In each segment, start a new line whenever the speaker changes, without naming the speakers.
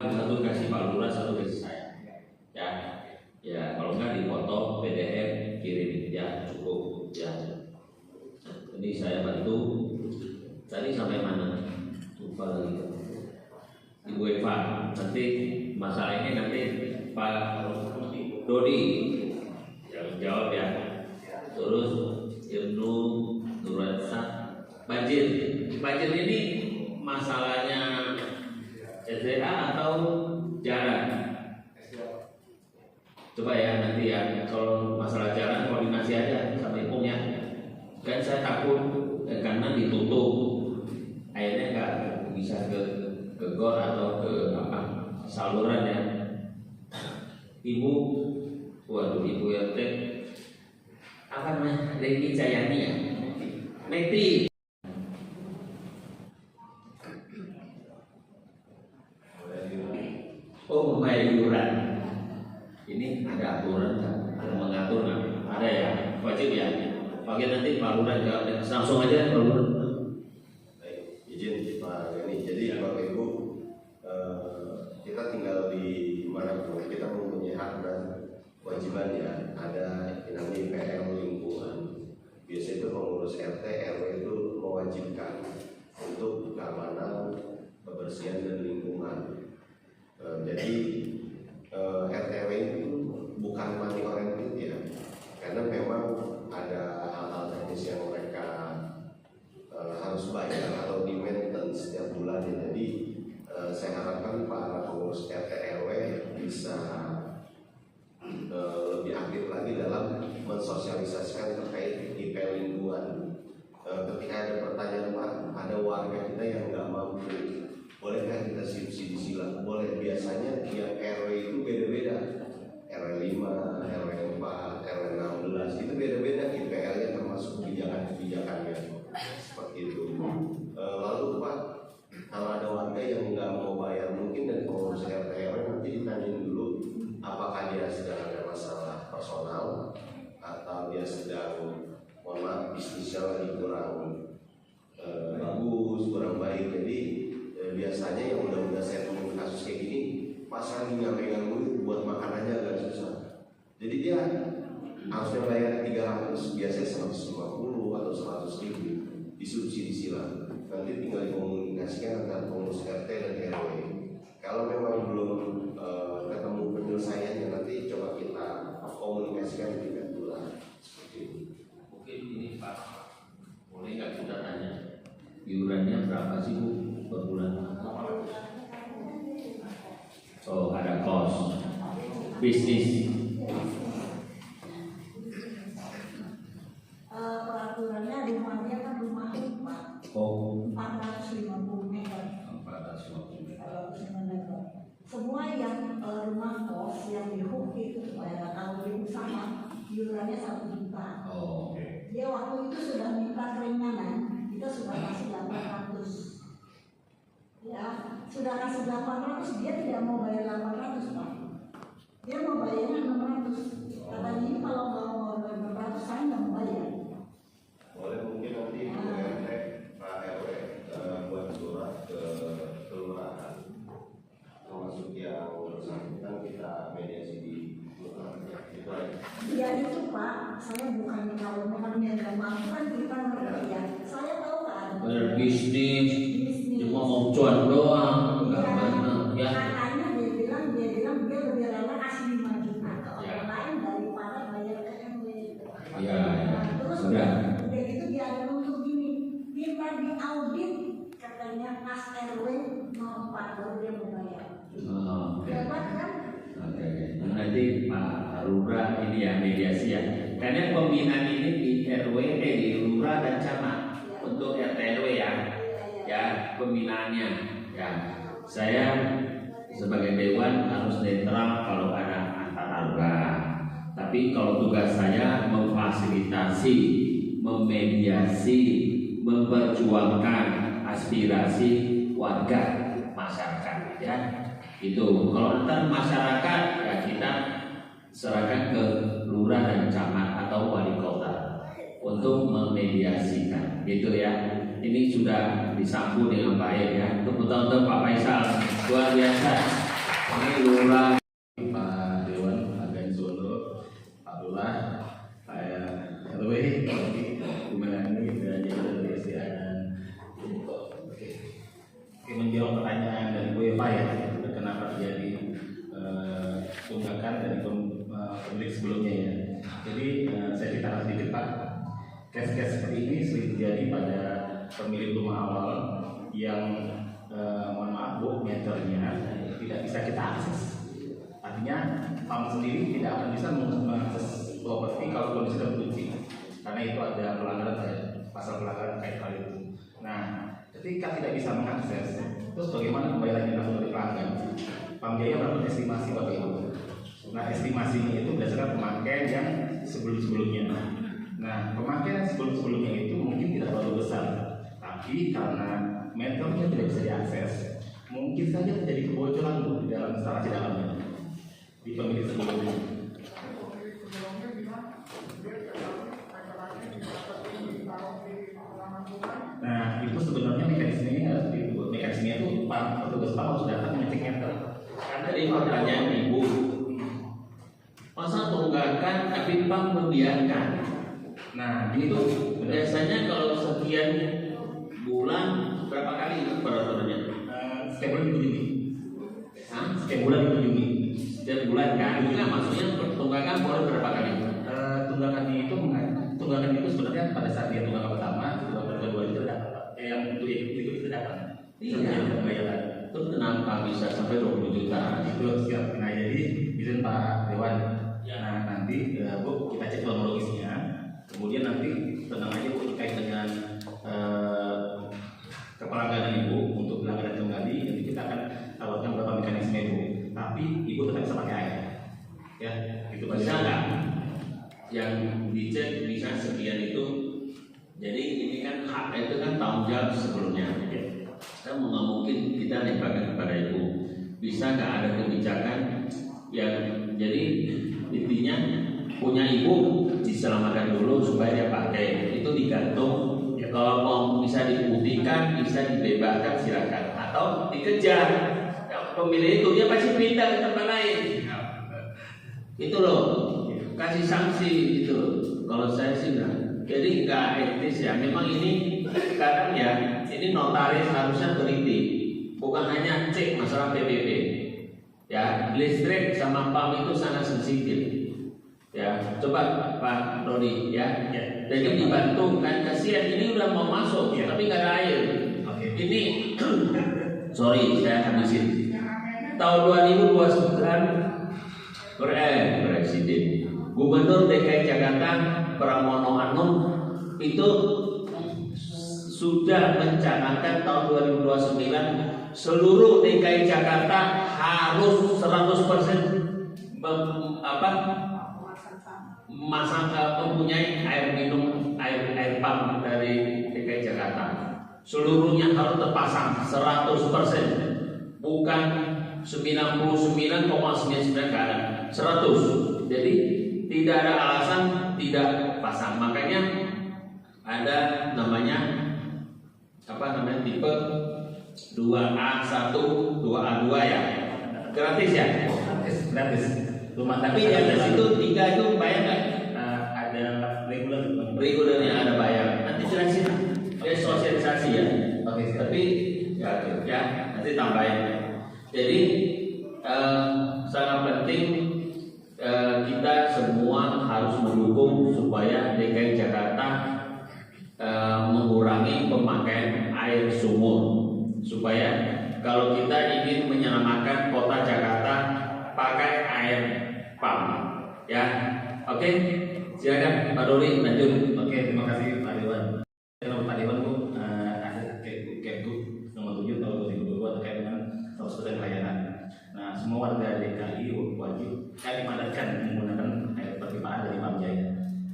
satu kasih Pak Lurah, satu kasih saya. Ya, ya kalau nggak dipoto PDF kirim ya cukup ya. Ini saya bantu. Tadi sampai mana? Lupa lagi. Ibu Eva, nanti masalah ini nanti Pak Dodi yang jawab ya. Terus Ibnu Nurasa banjir ini masalahnya SDA atau jalan? Coba ya nanti ya, kalau masalah jalan koordinasi aja sama Ipung ya. Kan saya takut karena ditutup, akhirnya nggak bisa ke gor atau ke saluran ya. Ibu, waduh Ibu RT apa namanya? Leni Jayani ya, Meti. Oh, membayar iuran. Ini ada aturan kan? Ada mengatur nggak? Ada ya, wajib ya. Oke, nanti Pak Lurah jawab. Langsung aja Pak Lurah.
Baik, izin Pak Yani. Jadi Bapak Ibu, kita tinggal di mana pun kita mempunyai hak dan kewajiban ya. Ada yang namanya IPL lingkungan. Biasanya itu pengurus RT RW itu mewajibkan untuk keamanan, kebersihan dan lingkungan. Jadi RT RW itu bukan money oriented ya, karena memang ada hal-hal teknis yang mereka harus bayar atau di maintenance setiap bulan ya. Jadi saya harapkan para pengurus RT RW bisa lebih aktif lagi dalam mensosialisasikan terkait IPL lingkungan. Ketika ada pertanyaan Pak, ada warga kita yang nggak mampu, bolehkah kita subsidi silang? Boleh. Biasanya yang RW itu beda-beda, RW 5, RW 4, RW 16 itu beda-beda IPL-nya termasuk kebijakan-kebijakannya seperti itu. Lalu Pak, kalau ada warga yang nggak mau bayar, mungkin dari pengurus RT RW nanti ditanyain dulu apakah dia sedang ada masalah personal atau dia sedang bisnisnya lagi kurang bagus, kurang baik. Jadi biasanya yang udah saya temukan kasus kayak gini, pas lagi nggak pegang duit buat makanannya agak susah. Jadi dia harusnya bayar 300, biasanya 150 atau 100 ribu disubsidi silang. Nanti tinggal dikomunikasikan antara pengurus RT dan RW. Kalau memang belum ketemu penyelesaiannya, nanti coba kita komunikasikan di tingkat bulan. Seperti itu.
Mungkin ini Pak, boleh nggak kita tanya iurannya berapa sih Bu per bulan? Oh, ada kos bisnis.
Peraturannya rumahnya kan rumah Pak.
Oh,
450 meter.
450 meter.
Semua yang rumah kos yang di HUK itu bayar, kalau di usaha iurannya 1 juta.
Oh, oke.
Dia waktu itu sudah minta keringanan, kita sudah kasih 800. Ya, sudah kasih 800, dia tidak mau bayar 800 Pak. Dia mau bayarnya 600. Katanya ini kalau mau bayar 600 saya nggak mau bayar.
Boleh mungkin nanti RT Pak RW buat surat ke kelurahan, termasuk yang bersangkutan kita mediasi di kelurahan. Itu aja.
Dia itu Pak, saya bukan kalau memang dia nggak mampu kan kita ngerti ya. Saya tahu kan.
Bisnis, cuma mau cuan doang, nggak
Ya,
benar ya.
katanya dia bilang dia lebih rela kasih 5 juta ke
Ya.
orang lain daripada bayar ke RW.
Iya, ya.
Terus
Udah.
udah gitu dia ada untuk gini, minta diaudit katanya Mas RW 04 baru dia mau bayar.
Oh, oke.
Dapat kan?
Oke. Nanti Pak Lurah ini ya mediasi ya. Karena pembinaan ini di RW, di Lurah dan Camat untuk RT RW ya. Ya, pembinaannya ya. Saya sebagai dewan harus netral kalau ada antar harga. Tapi kalau tugas saya memfasilitasi, memediasi, memperjuangkan aspirasi warga masyarakat ya. Itu kalau antar masyarakat ya kita serahkan ke lurah dan camat atau wali kota untuk memediasikan gitu ya. ini sudah disambut dengan baik ya. Tepuk tangan untuk Pak Faisal, luar biasa. Ini lurah
Pak Dewan Agen Solo, Pak Lurah, saya RW, gimana ini dan jadi SDN. Oke, menjawab pertanyaan dari Bu Eva ya, kenapa terjadi tunggakan dari pemilik sebelumnya ya. Jadi saya ceritakan sedikit Pak, case-case seperti ini sering terjadi pada pemilik rumah awal yang mohon maaf Bu, meternya tidak bisa kita akses. Artinya PAM sendiri tidak akan bisa mengakses properti kalau kondisi terkunci, karena itu ada pelanggaran pasal pelanggaran terkait hal itu. Nah, ketika tidak bisa mengakses, terus bagaimana pembayarannya langsung dari pelanggan? PAM Jaya melakukan estimasi Bapak Ibu. Nah, estimasinya itu berdasarkan pemakaian yang sebelum-sebelumnya. Nah, pemakaian sebelum-sebelumnya itu mungkin tidak terlalu besar, tapi karena meternya tidak bisa diakses, mungkin saja terjadi kebocoran di dalam instalasi dalamnya di pemilik sebelumnya. Nah, itu sebenarnya mekanismenya harus dibuat. Mekanismenya itu petugas PAM harus datang mengecek meter.
Karena ini pertanyaan Ibu, masa tunggakan tapi PAM membiarkan?
Nah, ini tuh
Biasanya kalau sekian bulan berapa kali itu peraturannya?
setiap bulan dikunjungi.
Hah?
Setiap bulan dikunjungi.
Setiap bulan kan? Enggak, maksudnya tunggakan boleh berapa kali?
Tunggakan itu sebenarnya pada saat dia tunggakan pertama, tunggakan kedua itu datang. Yang berikut itu datang.
Iya. Terus kenapa bisa sampai 20 juta?
Itu siap. Nah, jadi izin Pak Dewan. Nah, nanti Bu kita cek kronologisnya. Kemudian nanti tenang aja Bu terkait dengan kepelangganan Ibu untuk pelanggaran tunggali. Jadi kita akan tawarkan beberapa mekanisme Ibu. Tapi Ibu tetap bisa pakai air. Ya, itu
Bisa nggak? Yang dicek bisa sekian itu. Jadi ini kan hak itu kan tanggung jawab sebelumnya. Kita nggak mungkin kita limpahkan kepada Ibu. Bisa nggak ada kebijakan yang jadi intinya punya Ibu diselamatkan dulu supaya dia pakai, itu digantung. Ya, kalau mau bisa diputihkan, bisa dibebaskan silakan, atau dikejar. Ya, pemilik itu dia pasti pindah ke tempat lain. Itu loh, kasih sanksi gitu loh. Kalau saya sih enggak. Jadi nggak etis ya. Memang ini sekarang ya, ini notaris harusnya teliti, bukan hanya cek masalah PBB. Ya, listrik sama PAM itu sangat sensitif. Ya, coba Pak Rodi ya. Jadi dibantu kan, kasihan ini udah mau masuk tapi nggak ada air. Ini sorry saya habisin. Tahun 2029 Presiden Gubernur DKI Jakarta Pramono Anung itu sudah mencanangkan tahun 2029 seluruh DKI Jakarta harus 100% mempunyai air minum, air pump dari DKI Jakarta. Seluruhnya harus terpasang 100%, bukan 99,99 ke atas, 100. Jadi tidak ada alasan tidak pasang. Makanya ada namanya tipe 2A1, 2A2 ya. Gratis ya?
Gratis. Rumah
Tapi yang di situ 3 itu bayar nggak?
ada reguler.
Regulernya ada bayar. Nanti jelasin. Dia sosialisasi ya.
Oke,
Tapi ya nanti tambahin. Jadi sangat penting kita semua harus mendukung supaya DKI Jakarta mengurangi pemakaian air sumur, supaya kalau kita ingin menyelamatkan kota Jakarta pakai air pump ya. Oke, silakan Pak Doli lanjut.
Oke, terima kasih Pak Dewan. Pak Dewan Bu, ada Kemdikbud nomor 7 tahun 2022 terkait dengan 100% layanan. Nah, semua warga DKI wajib dipadatkan menggunakan air perpipaan dari PAM Jaya.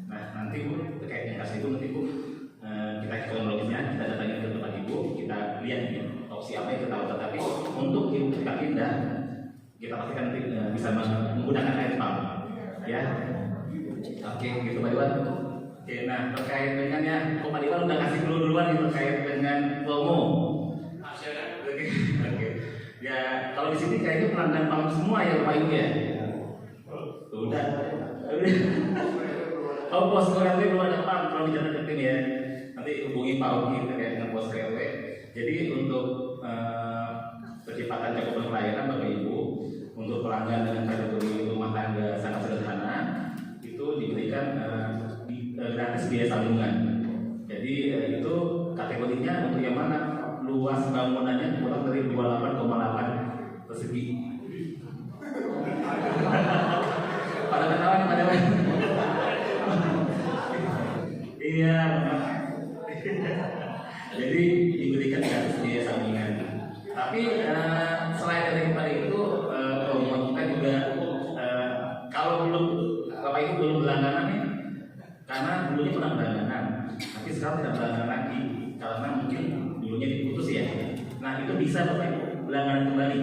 Nah, nanti Bu terkait dengan kasus itu nanti Bu kita kronologisnya kita datangin ke tempat Ibu, kita lihat ya, opsi apa yang kita tahu. Tapi untuk Ibu kita pindah, kita pastikan nanti bisa menggunakan air pump ya. Oke, gitu Pak Dewan. Oke, nah terkait dengan ya, kok Pak Iwan udah kasih duluan nih terkait dengan promo. Oke. Ya kalau di sini kayaknya pelanggan PAM semua ya Pak Ibu ya. Udah. Oh pos RW belum ada PAM kalau bicara deketin ya. Nanti hubungi Pak Oki terkait dengan pos RW. Jadi untuk percepatan cakupan pelayanan Bapak Ibu untuk pelanggan dengan kategori rumah tangga sangat sederhana itu diberikan gratis biaya sambungan. Jadi itu kategorinya untuk yang mana luas bangunannya kurang dari 28,8 persegi. Pada ketahuan pada iya. Jadi diberikan gratis biaya sambungan. Tapi selain daripada itu promo kita juga kalau belum Bapak Ibu belum berlangganan nih, karena dulunya pernah berlangganan, tapi sekarang tidak berlangganan lagi karena mungkin dulunya diputus ya. Nah itu bisa Bapak Ibu berlangganan kembali.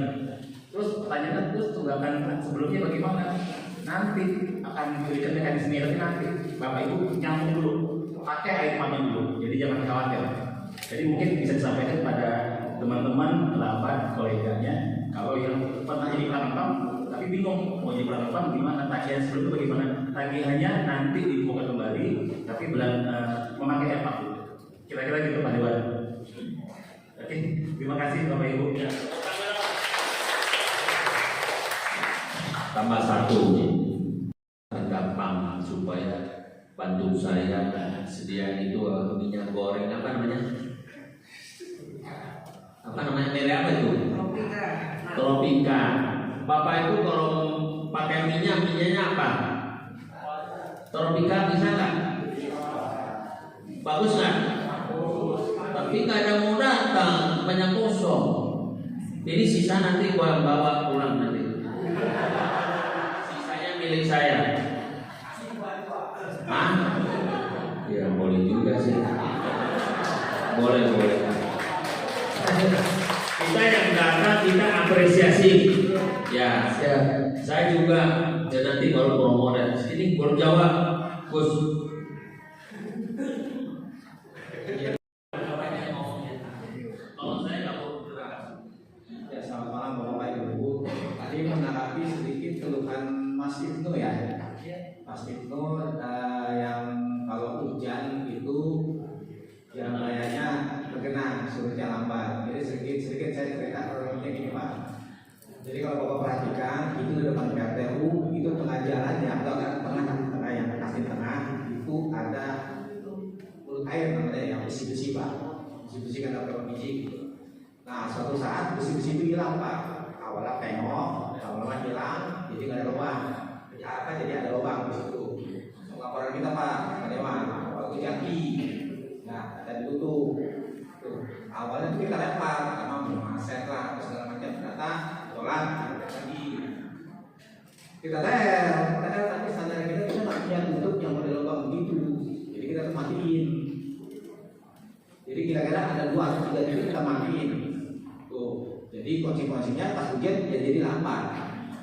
Terus pertanyaannya terus tunggakan sebelumnya bagaimana? Nanti akan diberikan mekanisme nanti Bapak Ibu nyambung dulu, pakai air paman dulu. Jadi jangan khawatir. Jadi mungkin bisa disampaikan pada teman-teman, kerabat, koleganya, kalau yang pernah jadi pelanggan PAM tapi bingung mau jadi pelanggan PAM gimana, tagihan sebelumnya bagaimana, tagihannya nanti dibuka kembali tapi memakai PAM. Kira-kira gitu Pak Dewan. Oke, terima kasih Bapak Ibu.
Tambah satu nih, harga PAM supaya bantu saya sediain itu minyak goreng apa namanya? Apa namanya merek apa itu? Tropika. Bapak itu kalau pakai minyaknya apa? Tropika bisa nggak? Bagus nggak? Tapi nggak ada mau datang, banyak kosong. Jadi sisa nanti gua bawa pulang nanti. Sisanya milik saya. Hah? Ya boleh juga sih. Boleh. Kita yang datang kita apresiasi. Ya, saya juga. Dan nanti baru promo dan ini baru jawab, Gus.
Ya, selamat malam Bapak Ibu. Tadi menanggapi sedikit keluhan Mas Ibnu ya. Mas Ibnu yang kalau hujan itu yang layarnya bergenang, surutnya lambat. Jadi sedikit saya cerita kronologinya gini Pak. Jadi kalau Bapak perhatikan itu di depan PRTU itu tengah jalannya atau tengah yang kasih tengah itu ada mulut air namanya yang besi-besi Pak. Besi-besi kan ada biji gitu. Nah suatu saat besi-besi itu hilang Pak. Awalnya tengok, lama-lama hilang, jadi nggak ada lubang. Jadi ada lubang di situ. Laporan kita Pak, Pak Dewan, waktu jaki. Nah, dan ditutup. Awalnya kita lempar, karena memaset lah, segala macam. Ternyata tolak lagi. Kita tapi standar kita nggak punya tutup yang model lubang begitu. Jadi kita tuh matiin. Jadi kira-kira ada 2 atau 3 titik kita matiin. Tuh. Jadi konsekuensinya pas hujan jadi lambat.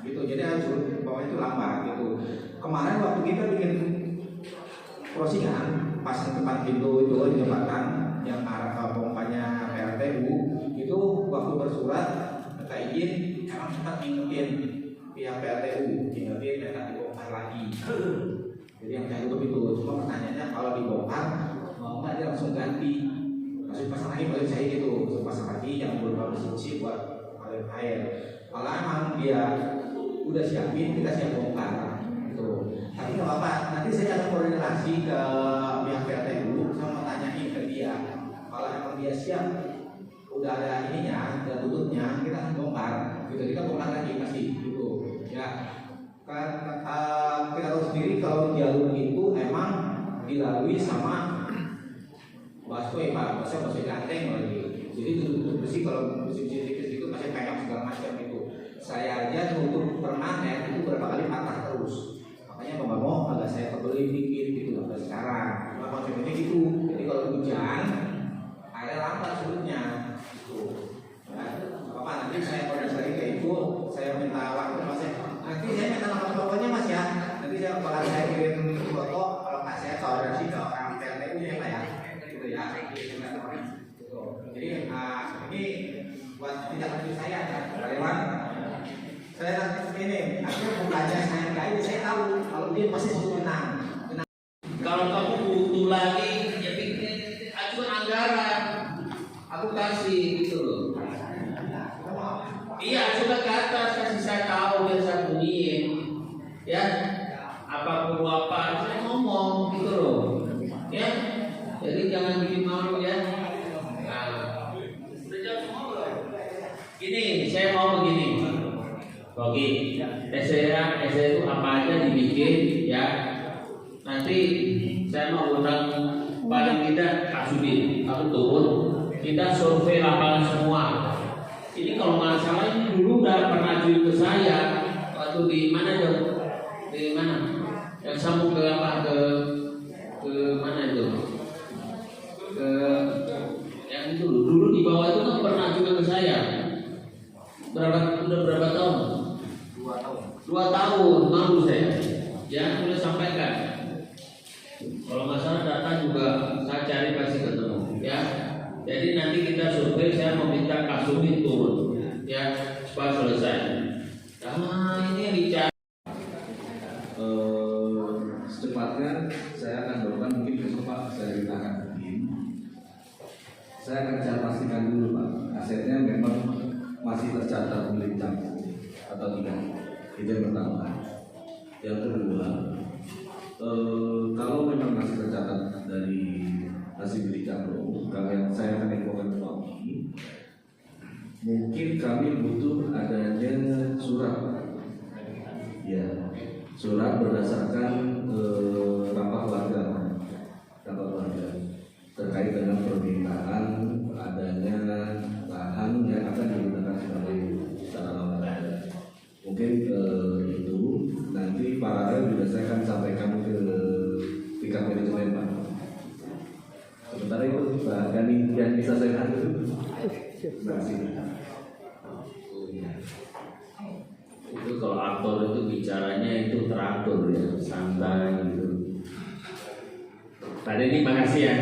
Gitu. Jadi harus bawah itu lambat gitu. Kemarin waktu kita bikin crossingan pas tempat pintu itu di jembatan yang arah pompanya PLTU itu waktu bersurat minta izin emang sempat ngingetin pihak PLTU ngingetin mereka dibongkar lagi. Jadi yang saya tutup itu cuma pertanyaannya kalau dibongkar mau nggak dia langsung ganti langsung pasang lagi balik saya gitu langsung pasang lagi yang belum harus bersih buat ngalir air. Kalau emang dia udah siapin kita siap bongkar gitu. Tapi nggak apa-apa, nanti saya akan koordinasi ke pihak PLTU sama tanyain ke dia. Kalau emang dia siap, udah ada ininya, ada tutupnya, kita akan bongkar. Gitu kita bongkar lagi pasti gitu. Ya, kan kita tahu sendiri kalau jalur itu emang dilalui sama busway Pak, busway ganteng lagi. Jadi tutup besi kalau besi-besi tipis itu masih penyok segala macam itu. Saya aja tutup permanen itu berapa kali patah terus. Makanya Bapak mau agak saya tebelin dikit gitu sampai sekarang. Cuma konsepnya gitu. Jadi kalau hujan air lambat surutnya gitu. Nah, apa nanti saya koordinasi ke Ibu, saya minta waktu Mas. Nanti saya minta nomor teleponnya Mas ya. Nanti saya bakal saya kirim foto kalau nggak saya koordinasi ke orang saya ini akhirnya bukanya saya kayak saya tahu kalau dia pasti menang.
Kalau kamu butuh lagi, ya pikir ajukan anggaran, aku kasih gitu loh. Iya, ajukan ke atas, kasih saya tahu biar saya bunyiin, ya. Apa perlu apa, saya ngomong gitu loh, ya. Jadi jangan bikin malu ya. Nah, gini, saya mau begini. Oke, SEA itu apa aja dibikin, ya. Nanti saya mau undang paling tidak Kasubin, aku turun, kita survei lapangan semua. Ini kalau nggak salah ini dulu udah pernah ajuin ke saya waktu di mana dong? Di mana? Yang sambung ke apa? Ke mana itu? Ke yang itu dulu di bawah itu kan pernah ajukan ke saya. Udah berapa tahun? 2 tahun malu saya. Ya, sudah sampaikan. Kalau nggak salah data juga saya cari pasti ketemu, ya. Jadi nanti kita survei, saya meminta Kasubin turun, ya, supaya selesai. Nah, ini yang dicari.
Secepatnya saya akan melakukan mungkin besok Pak, saya mintakan tim. Saya akan cari pastikan dulu Pak, asetnya memang masih tercatat milik Canggu atau tidak. Itu yang pertama. Yang kedua, kalau memang masih tercatat dari hasil milik Canggu, kalian saya akan infokan ke Pak, mungkin kami butuh adanya surat, ya, surat berdasarkan rapat warga terkait dengan permintaan adanya lahan yang akan digunakan sebagai sarana olahraga. Mungkin itu nanti paralel juga saya akan sampaikan ke tingkat manajemen Pak. Sementara itu Pak Gani yang bisa saya bantu. Terima kasih.
Itu kalau aktor itu bicaranya itu teratur ya, santai gitu. Tadi ini makasih ya.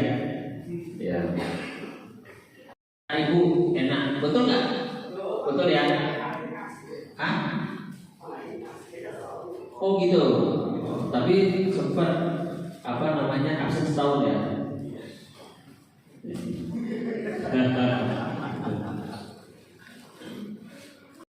Ya. Ibu enak, betul nggak? Betul ya? Hah? Oh gitu. Tapi sempat apa namanya absen setahun ya.